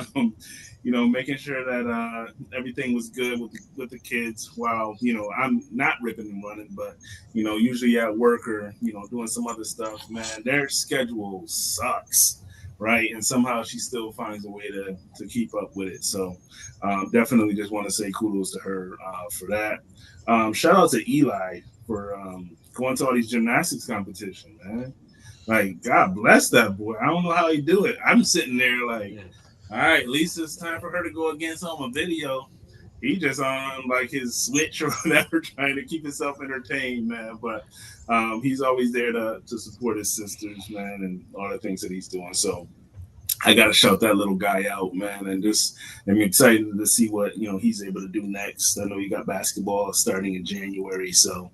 making sure that everything was good with the kids. While I'm not ripping and running, but usually at work or doing some other stuff. Man, their schedule sucks. Right, and somehow she still finds a way to keep up with it. So definitely just want to say kudos to her for that. Shout out to Eli for going to all these gymnastics competitions, man. Like, God bless that boy. I don't know how he do it. I'm sitting there like, all right, at least it's time for her to go against on a video. He just on like his Switch or whatever, trying to keep himself entertained, man. But he's always there to support his sisters, man, and all the things that he's doing. So I gotta shout that little guy out, man, and I'm excited to see what he's able to do next. I know he got basketball starting in January, so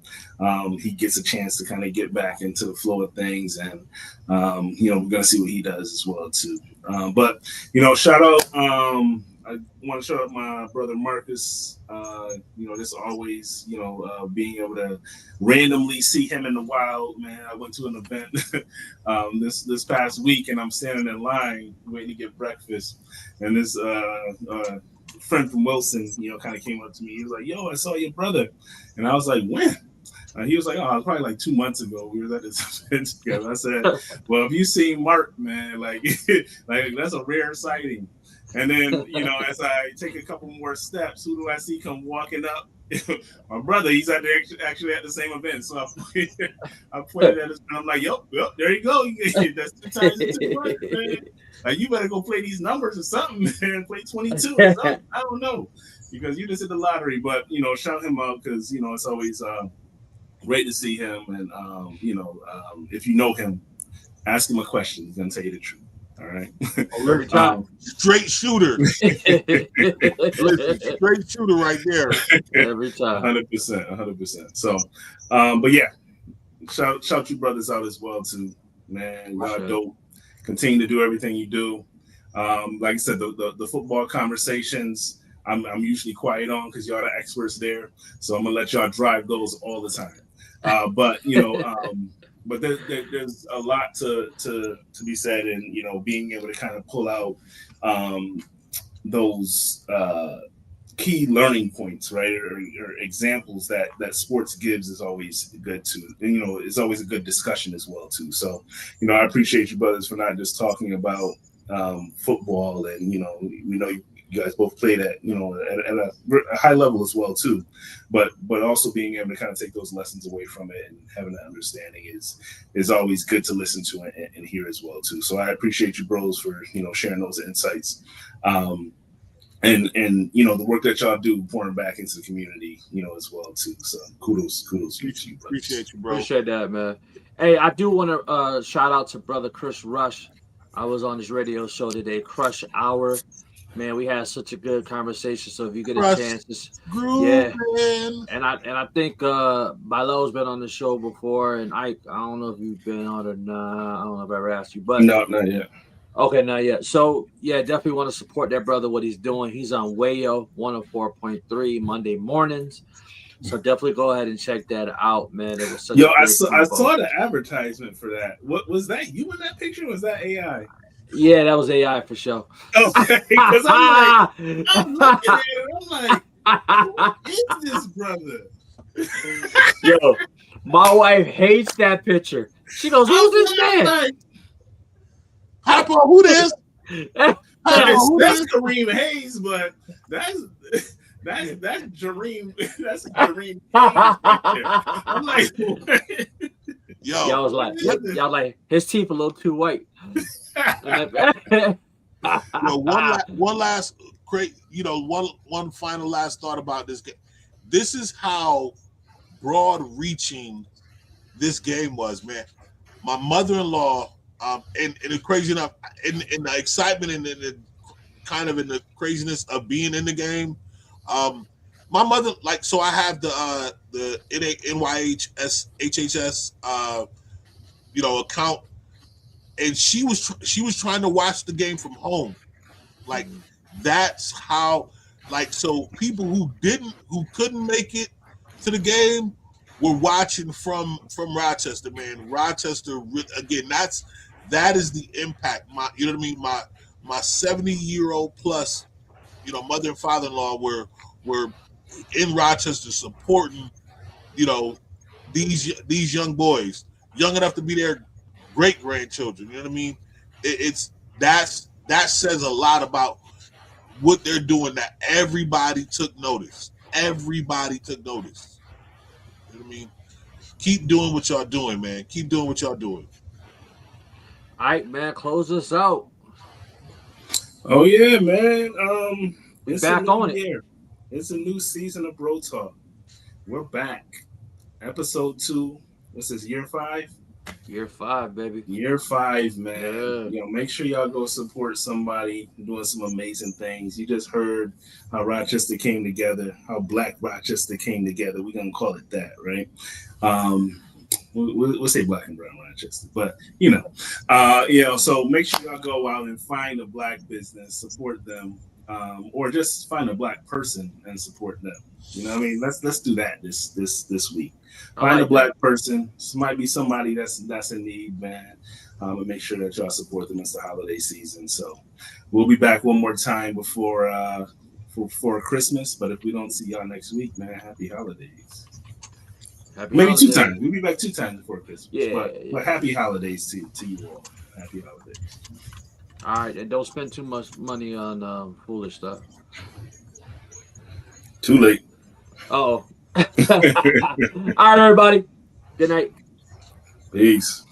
he gets a chance to kind of get back into the flow of things, and we're gonna see what he does as well too. But shout out. I want to shout out my brother Marcus. Just always, being able to randomly see him in the wild, man. I went to an event this past week, and I'm standing in line waiting to get breakfast, and this friend from Wilson, kind of came up to me. He was like, "Yo, I saw your brother," and I was like, "When?" He was like, "Oh, it was probably like 2 months ago. We were at this event together." I said, "Well, if you see Mark, man, like that's a rare sighting." And then, as I take a couple more steps, who do I see come walking up? My brother. He's actually at the same event. So I pointed at his friend. I'm like, yep, there you go. That's 2 times in 2 months, man. Like, you better go play these numbers or something, man. Play 22 or something. I don't know. Because you just hit the lottery. But, shout him out because, it's always great to see him. And, if you know him, ask him a question. He's going to tell you the truth. All right. Every time. Straight shooter. Listen, straight shooter right there. Every time. 100%. So, but yeah, shout you brothers out as well too, man. Y'all dope. Continue to do everything you do. Like I said, the football conversations, I'm usually quiet on because y'all the experts there. So I'm gonna let y'all drive those all the time. But But there's a lot to be said, and being able to kind of pull out those key learning points, right, or examples that sports gives is always good too. And it's always a good discussion as well too. So I appreciate you brothers for not just talking about football, and we know you guys both played at a high level as well too, but also being able to kind of take those lessons away from it and having that understanding is always good to listen to and hear as well too. So I appreciate you bros for sharing those insights, and the work that y'all do pouring back into the community as well too. So kudos to you brothers. Appreciate you, bro. Appreciate that, man. Hey, I do want to shout out to brother Chris Rush. I was on his radio show today, Crush Hour. Man, we had such a good conversation. So if you get a chance, and I think bRho's been on the show before, and I don't know if you've been on or not. I don't know if I ever asked you, but no, not yet. Okay, not yet. So yeah, definitely want to support that brother. What he's doing, he's on Wayo 104.3 Monday mornings. So definitely go ahead and check that out, man. It was such I saw the advertisement for that. What was that? You in that picture? Or was that AI? Yeah, that was AI for sure. Okay, because I'm looking at it. I'm like, who is this brother? Yo, my wife hates that picture. She goes, "Who's this man?" Like, who this? That's Kareem Hayes, but that's Jareem. That's Jareem Hayes. I'm like, what? Y'all was like, y'all like his teeth a little too white. One last great, one final last thought about this game. this is how broad reaching this game was, man. My mother-in-law, and the crazy enough, in the excitement and in the kind of in the craziness of being in the game, my mother, like, so I have the NYHS HHS account, and she was trying to watch the game from home. Like, that's how, like, so people who couldn't make it to the game were watching from Rochester, man. Rochester, again, that is the impact. You know what I mean? My 70-year-old plus, mother and father-in-law were in Rochester supporting, you know, these young boys, young enough to be their great grandchildren. You know what I mean? That says a lot about what they're doing. That everybody took notice. Everybody took notice. You know what I mean? Keep doing what y'all doing, man. Keep doing what y'all doing. All right, man. Close us out. Oh yeah, man. We It's a back new on it. year. It's a new season of Bro Talk. We're back. Episode 2. This is year 5. Year 5, baby. Year 5, man. Yeah. Make sure y'all go support somebody doing some amazing things. You just heard how Rochester came together, how Black Rochester came together. We're gonna call it that, right? We'll say Black and Brown Rochester, but so make sure y'all go out and find a Black business, support them, or just find a Black person and support them. You know what I mean? Let's do that this week. Find a Black person. This might be somebody that's in need, man. And make sure that y'all support them. It's the holiday season, so we'll be back one more time before Christmas. But if we don't see y'all next week, man, happy holidays. Maybe holidays. 2 times. We'll be back 2 times before Christmas. Yeah, but happy holidays to you all. Happy holidays. All right, and don't spend too much money on foolish stuff. Too late. Uh-oh. All right, everybody. Good night. Peace.